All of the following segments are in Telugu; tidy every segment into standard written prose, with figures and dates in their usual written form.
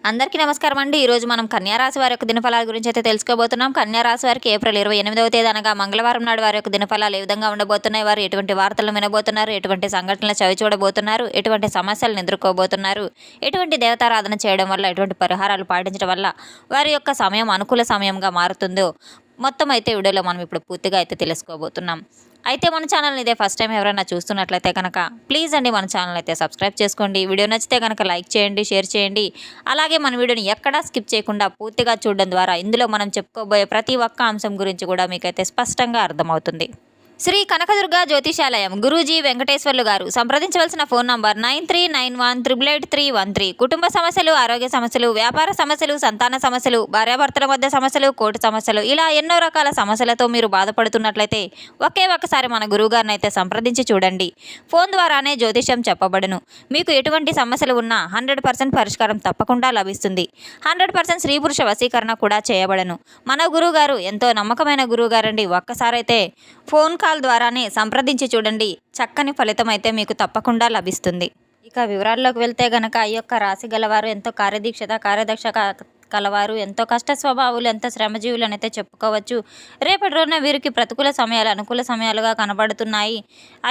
అందరికీ నమస్కారం అండి. ఈరోజు మనం కన్యా రాశి వారి యొక్క దినఫలాల గురించి అయితే తెలుసుకోబోతున్నాం. కన్యా రాశి వారికి ఏప్రిల్ 28వ తేదీ అనగా మంగళవారం నాడు వారి యొక్క దినఫలాలు ఏ విధంగా ఉండబోతున్నాయి, వారు ఎటువంటి వార్తలు వినబోతున్నారు, ఎటువంటి సంఘటనలు చవి చూడబోతున్నారు, ఎటువంటి సమస్యలను ఎదుర్కోబోతున్నారు, ఎటువంటి దేవతారాధన చేయడం వల్ల, ఎటువంటి పరిహారాలు పాటించడం వల్ల వారి యొక్క సమయం అనుకూల సమయంగా మారుతుందో మొత్తం అయితే వీడియోలో మనం ఇప్పుడు పూర్తిగా అయితే తెలుసుకోబోతున్నాం. అయితే మన ఛానల్ని ఇదే ఫస్ట్ టైం ఎవరైనా చూస్తున్నట్లయితే కనుక ప్లీజ్ అండి మన ఛానల్ అయితే సబ్స్క్రైబ్ చేసుకోండి. వీడియో నచ్చితే కనుక లైక్ చేయండి, షేర్ చేయండి. అలాగే మన వీడియోని ఎక్కడా స్కిప్ చేయకుండా పూర్తిగా చూడడం ద్వారా ఇందులో మనం చెప్పుకోబోయే ప్రతి ఒక్క అంశం గురించి కూడా మీకైతే స్పష్టంగా అర్థమవుతుంది. శ్రీ కనకదుర్గ జ్యోతిషాలయం గురూజీ వెంకటేశ్వర్లు గారు. సంప్రదించవలసిన ఫోన్ నంబర్ 9391888313. కుటుంబ సమస్యలు, ఆరోగ్య సమస్యలు, వ్యాపార సమస్యలు, సంతాన సమస్యలు, భార్యాభర్తల మధ్య సమస్యలు, కోర్టు సమస్యలు, ఇలా ఎన్నో రకాల సమస్యలతో మీరు బాధపడుతున్నట్లయితే ఒకే ఒక్కసారి మన గురువుగారిని అయితే సంప్రదించి చూడండి. ఫోన్ ద్వారానే జ్యోతిష్యం చెప్పబడును. మీకు ఎటువంటి సమస్యలు ఉన్నా 100% పరిష్కారం తప్పకుండా లభిస్తుంది. 100% స్త్రీ పురుష వశీకరణ కూడా చేయబడను. మన గురువుగారు ఎంతో నమ్మకమైన గురువుగారండి. ఒక్కసారైతే ఫోన్ కాల్ ద్వారానే సంప్రదించి చూడండి. చక్కని ఫలితం అయితే మీకు తప్పకుండా లభిస్తుంది. ఇక వివరాల్లోకి వెళ్తే గనక ఈ యొక్క రాశి గలవారు ఎంతో కార్యదక్ష కలవారు, ఎంతో కష్ట స్వభావులు, ఎంతో శ్రమజీవులు అయితే చెప్పుకోవచ్చు. రేపటి రోజున వీరికి ప్రతికూల సమయాలు అనుకూల సమయాలుగా కనబడుతున్నాయి.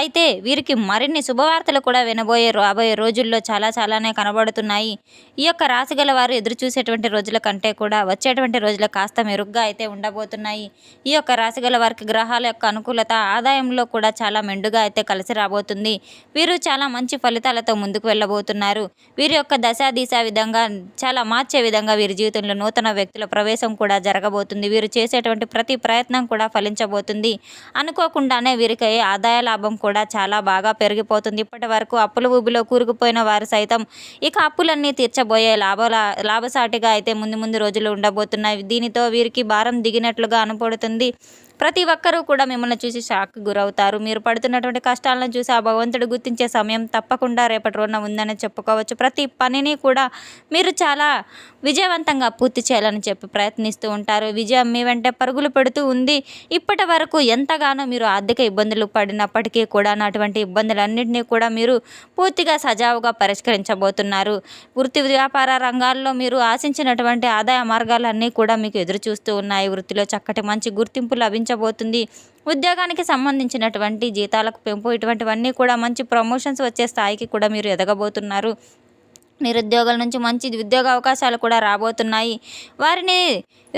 అయితే వీరికి మరిన్ని శుభవార్తలు కూడా రాబోయే రోజుల్లో చాలానే కనబడుతున్నాయి. ఈ యొక్క రాశి గలవారు ఎదురు చూసేటువంటి రోజుల కంటే కూడా వచ్చేటువంటి రోజులు కాస్త మెరుగ్గా అయితే ఉండబోతున్నాయి. ఈ యొక్క రాశి గల వారికి గ్రహాల యొక్క అనుకూలత ఆదాయంలో కూడా చాలా మెండుగా అయితే కలిసి రాబోతుంది. వీరు చాలా మంచి ఫలితాలతో ముందుకు వెళ్ళబోతున్నారు. వీరి యొక్క దిశ విధంగా చాలా మార్చే విధంగా వీరి జీవితంలో నూతన వ్యక్తుల ప్రవేశం కూడా జరగబోతుంది. వీరు చేసేటువంటి ప్రతి ప్రయత్నం కూడా ఫలించబోతుంది. అనుకోకుండానే వీరికి ఆదాయ లాభం కూడా చాలా బాగా పెరిగిపోతుంది. ఇప్పటి వరకు అప్పుల ఊబిలో కూరుకుపోయిన వారు సైతం ఇక అప్పులన్నీ తీర్చబోయే లాభసాటిగా అయితే ముందు రోజులు ఉండబోతున్నాయి. దీనితో వీరికి భారం దిగినట్లుగా అనుపడుతుంది. ప్రతి ఒక్కరూ కూడా మిమ్మల్ని చూసి షాక్ గురవుతారు. మీరు పడుతున్నటువంటి కష్టాలను చూసి ఆ భగవంతుడు గుర్తించే సమయం తప్పకుండా రేపటి రోజున ఉందని చెప్పుకోవచ్చు. ప్రతి పనిని కూడా మీరు చాలా విజయవంతంగా పూర్తి చేయాలని చెప్పి ప్రయత్నిస్తూ ఉంటారు. విజయం మీ వెంటే పరుగులు పెడుతూ ఉంది. ఇప్పటి వరకు ఎంతగానో మీరు ఆర్థిక ఇబ్బందులు పడినప్పటికీ కూడా అటువంటి ఇబ్బందులన్నింటినీ కూడా మీరు పూర్తిగా సజావుగా పరిష్కరించబోతున్నారు. వృత్తి వ్యాపార రంగాల్లో మీరు ఆశించినటువంటి ఆదాయ మార్గాలన్నీ కూడా మీకు ఎదురు చూస్తూ ఉన్నాయి. వృత్తిలో చక్కటి మంచి గుర్తింపు లభించబోతుంది. ఉద్యోగానికి సంబంధించినటువంటి జీతాలకు పెంపు, ఇటువంటివన్నీ కూడా మంచి ప్రమోషన్స్ వచ్చే స్థాయికి కూడా మీరు ఎదగబోతున్నారు. నిరుద్యోగుల నుంచి మంచి ఉద్యోగ అవకాశాలు కూడా రాబోతున్నాయి. వారిని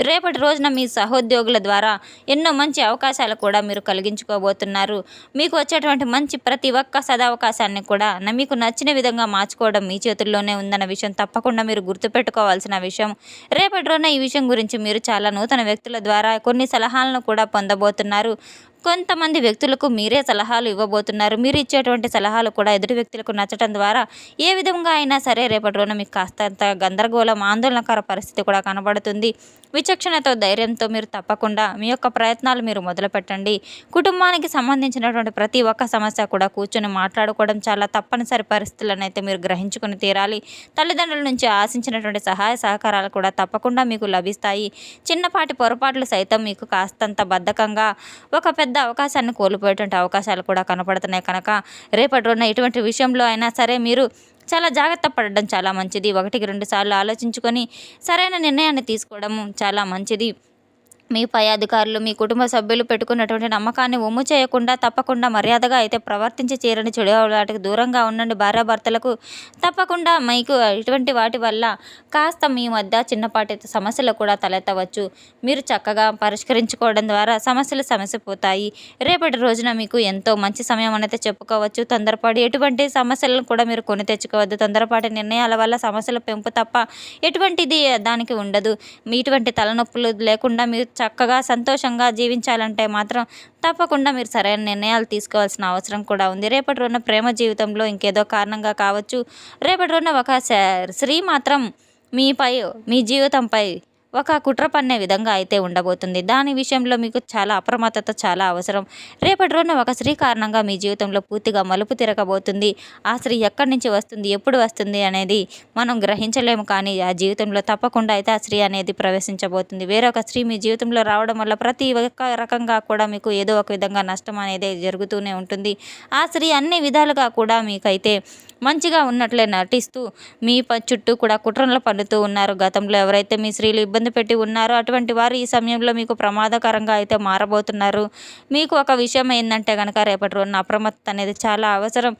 రేపటి రోజున మీ సహోద్యోగుల ద్వారా ఎన్నో మంచి అవకాశాలు కూడా మీరు కలిగించుకోబోతున్నారు. మీకు వచ్చేటువంటి మంచి ప్రతి ఒక్క సదవకాశాన్ని కూడా మీకు నచ్చిన విధంగా మార్చుకోవడం మీ చేతుల్లోనే ఉందన్న విషయం తప్పకుండా మీరు గుర్తుపెట్టుకోవాల్సిన విషయం. రేపటి రోజున ఈ విషయం గురించి మీరు చాలా నూతన వ్యక్తుల ద్వారా కొన్ని సలహాలను కూడా పొందబోతున్నారు. కొంతమంది వ్యక్తులకు మీరే సలహాలు ఇవ్వబోతున్నారు. మీరు ఇచ్చేటువంటి సలహాలు కూడా ఎదుటి వ్యక్తులకు నచ్చడం ద్వారా ఏ విధంగా అయినా సరే రేపటి రోజున మీకు కాస్తంత గందరగోళం, ఆందోళనకర పరిస్థితి కూడా కనబడుతుంది. విచక్షణతో, ధైర్యంతో మీరు తప్పకుండా మీ యొక్క ప్రయత్నాలు మీరు మొదలుపెట్టండి. కుటుంబానికి సంబంధించినటువంటి ప్రతి ఒక్క సమస్య కూడా కూర్చొని మాట్లాడుకోవడం చాలా తప్పనిసరి పరిస్థితులను అయితే మీరు గ్రహించుకుని తీరాలి. తల్లిదండ్రుల నుంచి ఆశించినటువంటి సహాయ సహకారాలు కూడా తప్పకుండా మీకు లభిస్తాయి. చిన్నపాటి పొరపాట్లు సైతం మీకు కాస్తంత బద్ధకంగా ఒక పెద్ద అవకాశాన్ని కోల్పోయేటువంటి అవకాశాలు కూడా కనపడుతున్నాయి. కనుక రేపటి రోజున ఎటువంటి విషయంలో అయినా సరే మీరు చాలా జాగ్రత్త పడడం చాలా మంచిది. 1-2 సార్లు ఆలోచించుకొని సరైన నిర్ణయాన్ని తీసుకోవడం చాలా మంచిది. మీ పై అధికారులు, మీ కుటుంబ సభ్యులు పెట్టుకున్నటువంటి నమ్మకాన్ని ఒమ్ము చేయకుండా తప్పకుండా మర్యాదగా అయితే ప్రవర్తించి చేరని చెడు వాటికి దూరంగా ఉండండి. భార్యాభర్తలకు తప్పకుండా మీకు ఇటువంటి వాటి వల్ల కాస్త మీ మధ్య చిన్నపాటి సమస్యలు కూడా తలెత్తవచ్చు. మీరు చక్కగా పరిష్కరించుకోవడం ద్వారా సమస్యపోతాయి. రేపటి రోజున మీకు ఎంతో మంచి సమయం అనేది చెప్పుకోవచ్చు. తొందరపడి ఎటువంటి సమస్యలను కూడా మీరు కొని తెచ్చుకోవద్దు. తొందరపాటి నిర్ణయాల వల్ల సమస్యల పెంపు తప్ప ఎటువంటిది దానికి ఉండదు. ఇటువంటి తలనొప్పులు లేకుండా మీరు చక్కగా సంతోషంగా జీవించాలంటే మాత్రం తప్పకుండా మీరు సరైన నిర్ణయాలు తీసుకోవాల్సిన అవసరం కూడా ఉంది. రేపటి రోజున ప్రేమ జీవితంలో ఇంకేదో కారణంగా కావచ్చు, రేపటి రోజున ఒక స్త్రీ మాత్రం మీ జీవితంపై ఒక కుట్ర పన్నే విధంగా అయితే ఉండబోతుంది. దాని విషయంలో మీకు చాలా అప్రమత్తత చాలా అవసరం. రేపటి రోజున ఒక స్త్రీ కారణంగా మీ జీవితంలో పూర్తిగా మలుపు తిరగబోతుంది. ఆ స్త్రీ ఎక్కడి నుంచి వస్తుంది, ఎప్పుడు వస్తుంది అనేది మనం గ్రహించలేము. కానీ ఆ జీవితంలో తప్పకుండా అయితే ఆ స్త్రీ అనేది ప్రవేశించబోతుంది. వేరొక స్త్రీ మీ జీవితంలో రావడం వల్ల ప్రతి ఒక్క రకంగా కూడా మీకు ఏదో ఒక విధంగా నష్టం అనేది జరుగుతూనే ఉంటుంది. ఆ స్త్రీ అన్ని విధాలుగా కూడా మీకైతే మంచిగా ఉన్నట్లే నటిస్తూ మీ చుట్టూ కూడా కుట్రలు పన్నుతూ ఉన్నారు. గతంలో ఎవరైతే మీ స్త్రీలు ఇబ్బంది పెట్టి ఉన్నారో అటువంటి వారు ఈ సమయంలో మీకు ప్రమాదకరంగా అయితే మారబోతున్నారు. మీకు ఒక విషయం ఏంటంటే కనుక రేపటి రోజున అప్రమత్తత అనేది చాలా అవసరం.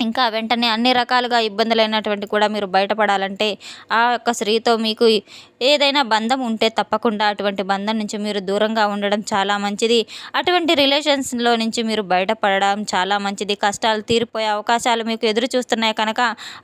ఇంకా వెంటనే అన్ని రకాలుగా ఇబ్బందులైనటువంటి కూడా మీరు బయటపడాలంటే ఆ యొక్క స్త్రీతో మీకు ఏదైనా బంధం ఉంటే తప్పకుండా అటువంటి బంధం నుంచి మీరు దూరంగా ఉండడం చాలా మంచిది. అటువంటి రిలేషన్స్లో నుంచి మీరు బయటపడడం చాలా మంచిది. కష్టాలు తీరిపోయే అవకాశాలు మీకు ఎదురు చూస్తున్నాయి కనుక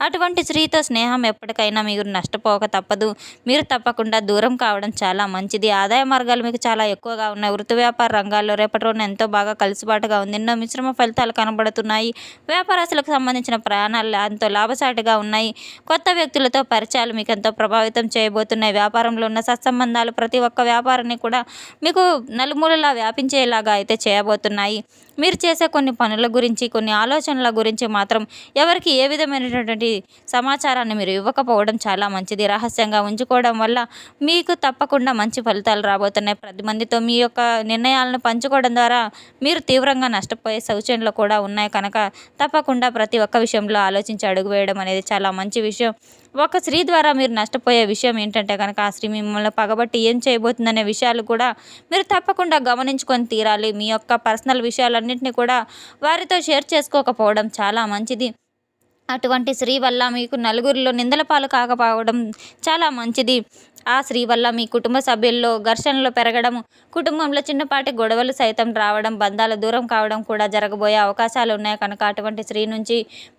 అటువంటి స్త్రీతో స్నేహం ఎప్పటికైనా మీరు నష్టపోక తప్పదు. మీరు తప్పకుండా దూరం కావడం చాలా మంచిది. ఆదాయ మార్గాలు మీకు చాలా ఎక్కువగా ఉన్నాయి. వృత్తి వ్యాపార రంగాల్లో రేపటి రోజున ఎంతో బాగా కలిసిబాటుగా ఉంది. ఎన్నో మిశ్రమ ఫలితాలు కనబడుతున్నాయి. వ్యాపారస్తులకు సంబంధించిన ప్రయాణాలు ఎంతో లాభసాటిగా ఉన్నాయి. కొత్త వ్యక్తులతో పరిచయాలు మీకు ఎంతో ప్రభావితం చేయబోతున్నాయి. వ్యాపారంలో ఉన్న సత్సంబంధాలు ప్రతి ఒక్క వ్యాపారాన్ని కూడా మీకు నలుమూలలా వ్యాపించేలాగా అయితే చేయబోతున్నాయి. మీరు చేసే కొన్ని పనుల గురించి, కొన్ని ఆలోచనల గురించి మాత్రం ఎవరికి ఏ విధమైనటువంటి సమాచారాన్ని మీరు ఇవ్వకపోవడం చాలా మంచిది. రహస్యంగా ఉంచుకోవడం వల్ల మీకు తప్పకుండా మంచి ఫలితాలు రాబోతున్నాయి. 10 మందితో మీ యొక్క నిర్ణయాలను పంచుకోవడం ద్వారా మీరు తీవ్రంగా నష్టపోయే సూచనలు కూడా ఉన్నాయి కనుక తప్పకుండా ప్రతి ఒక్క విషయంలో ఆలోచించి అడుగు వేయడం అనేది చాలా మంచి విషయం. ఒక స్త్రీ ద్వారా మీరు నష్టపోయే విషయం ఏంటంటే కనుక ఆ స్త్రీ మిమ్మల్ని పగబట్టి ఏం చేయబోతుందనే విషయాలు కూడా మీరు తప్పకుండా గమనించుకొని తీరాలి. మీ యొక్క పర్సనల్ విషయాలన్నింటినీ కూడా వారితో షేర్ చేసుకోకపోవడం చాలా మంచిది. అటువంటి స్త్రీ వల్ల మీకు నలుగురిలో నిందల పాలు కాకపోవడం చాలా మంచిది. ఆ స్త్రీ వల్ల మీ కుటుంబ సభ్యుల్లో ఘర్షణలు పెరగడం, కుటుంబంలో చిన్నపాటి గొడవలు సైతం రావడం, బంధాలు దూరం కావడం కూడా జరగబోయే అవకాశాలు ఉన్నాయి కనుక అటువంటి స్త్రీ నుంచి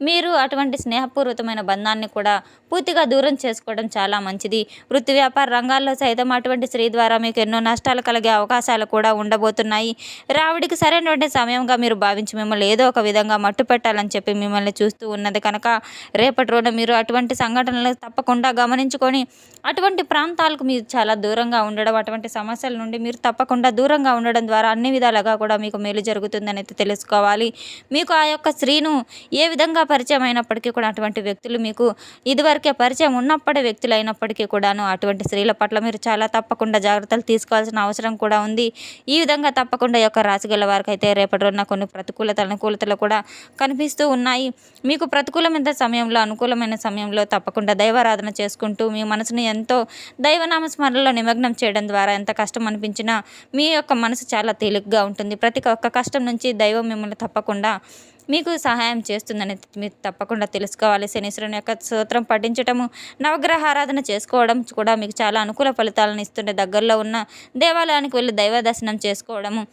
మీరు అటువంటి స్నేహపూర్వకమైన బంధాన్ని కూడా పూర్తిగా దూరం చేసుకోవడం చాలా మంచిది. వృత్తి వ్యాపార రంగాల్లో సైతం అటువంటి స్త్రీ ద్వారా మీకు ఎన్నో నష్టాలు కలిగే అవకాశాలు కూడా ఉండబోతున్నాయి. రావుడికి సరైనటువంటి సమయంగా మీరు భావించి మిమ్మల్ని ఏదో ఒక విధంగా మట్టు పెట్టాలని చెప్పి మిమ్మల్ని చూస్తూ ఉన్నది కనుక రేపటి రోజున మీరు అటువంటి సంఘటనలు తప్పకుండా గమనించుకొని అటువంటి ప్రాంతాలకు మీరు చాలా దూరంగా ఉండడం, అటువంటి సమస్యల నుండి మీరు తప్పకుండా దూరంగా ఉండడం ద్వారా అన్ని విధాలుగా కూడా మీకు మేలు జరుగుతుందని అయితే తెలుసుకోవాలి. మీకు ఆ యొక్క స్త్రీను ఏ విధంగా పరిచయం అయినప్పటికీ కూడా అటువంటి వ్యక్తులు మీకు ఇదివరకే పరిచయం ఉన్నప్పటి వ్యక్తులు అయినప్పటికీ కూడాను అటువంటి స్త్రీల పట్ల మీరు చాలా తప్పకుండా జాగ్రత్తలు తీసుకోవాల్సిన అవసరం కూడా ఉంది. ఈ విధంగా తప్పకుండా ఈ యొక్క రాశి గల వారికి అయితే రేపటి రోజున కొన్ని అనుకూలతలు కూడా కనిపిస్తూ ఉన్నాయి. మీకు ప్రతికూలమైన సమయంలో, అనుకూలమైన సమయంలో తప్పకుండా దైవారాధన చేసుకుంటూ మీ మనసుని ఎంతో దైవనామస్మరణలో నిమగ్నం చేయడం ద్వారా ఎంత కష్టం అనిపించినా మీ యొక్క మనసు చాలా తేలికగా ఉంటుంది. ప్రతి ఒక్క కష్టం నుంచి దైవం మిమ్మల్ని తప్పకుండా మీకు సహాయం చేస్తుందని మీరు తప్పకుండా తెలుసుకోవాలి. శనీశ్వరుని యొక్క స్తోత్రం పఠించటము, నవగ్రహ ఆరాధన చేసుకోవడం కూడా మీకు చాలా అనుకూల ఫలితాలను ఇస్తుంటే దగ్గరలో ఉన్న దేవాలయానికి వెళ్ళి దైవ దర్శనం చేసుకోవడము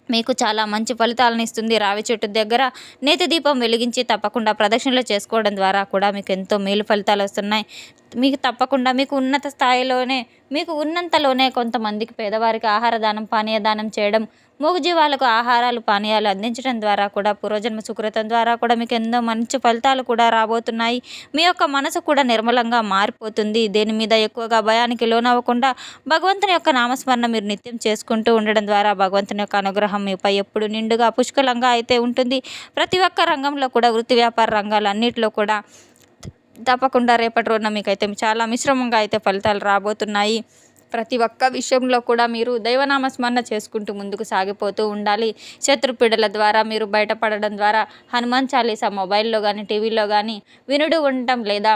మీకు చాలా మంచి ఫలితాలను ఇస్తుంది. రావి చెట్టు దగ్గర నేతి దీపం వెలిగించి తప్పకుండా ప్రదక్షిణలు చేసుకోవడం ద్వారా కూడా మీకు ఎంతో మేలు ఫలితాలు వస్తున్నాయి. మీకు తప్పకుండా మీకు ఉన్నత స్థాయిలోనే మీకు ఉన్నంతలోనే కొంతమందికి పేదవారికి ఆహార దానం, పానీయ దానం చేయడం, మూగజీవాలకు ఆహారాలు, పానీయాలు అందించడం ద్వారా కూడా పూర్వజన్మ సుకృతం ద్వారా కూడా మీకు ఎన్నో మంచి ఫలితాలు కూడా రాబోతున్నాయి. మీ యొక్క మనసు కూడా నిర్మలంగా మారిపోతుంది. దేని మీద ఎక్కువగా భయానికి లోనవ్వకుండా భగవంతుని యొక్క నామస్మరణ మీరు నిత్యం చేసుకుంటూ ఉండడం ద్వారా భగవంతుని యొక్క అనుగ్రహం మీపై ఎప్పుడు నిండుగా పుష్కలంగా అయితే ఉంటుంది. ప్రతి ఒక్క రంగంలో కూడా వృత్తి వ్యాపార రంగాలు అన్నింటిలో కూడా తప్పకుండా రేపటి రోజున మీకైతే చాలా మిశ్రమంగా అయితే ఫలితాలు రాబోతున్నాయి. ప్రతి ఒక్క విషయంలో కూడా మీరు దైవనామస్మరణ చేసుకుంటూ ముందుకు సాగిపోతూ ఉండాలి. శత్రుపీడల ద్వారా మీరు బయటపడడం ద్వారా హనుమాన్ చాలీసా మొబైల్లో కానీ, టీవీలో కానీ వినుడు ఉండటం లేదా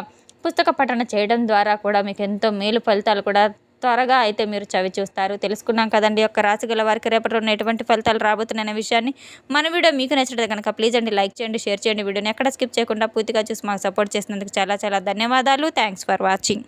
పుస్తక పఠన చేయడం ద్వారా కూడా మీకు ఎంతో మేలు ఫలితాలు కూడా త్వరగా అయితే మీరు చవి చూస్తారు. తెలుసుకున్నాం కదండి యొక్క రాశి గల వారికి రేపటి రోజున ఎటువంటి ఫలితాలు రాబోతున్నాయనే విషయాన్ని. మన వీడియో మీకు నచ్చినట్లయితే కనుక ప్లీజ్ అండి లైక్ చేయండి, షేర్ చేయండి. వీడియోని ఎక్కడ స్కిప్ చేయకుండా పూర్తిగా చూసి మాకు సపోర్ట్ చేసినందుకు చాలా చాలా ధన్యవాదాలు. Thanks for watching.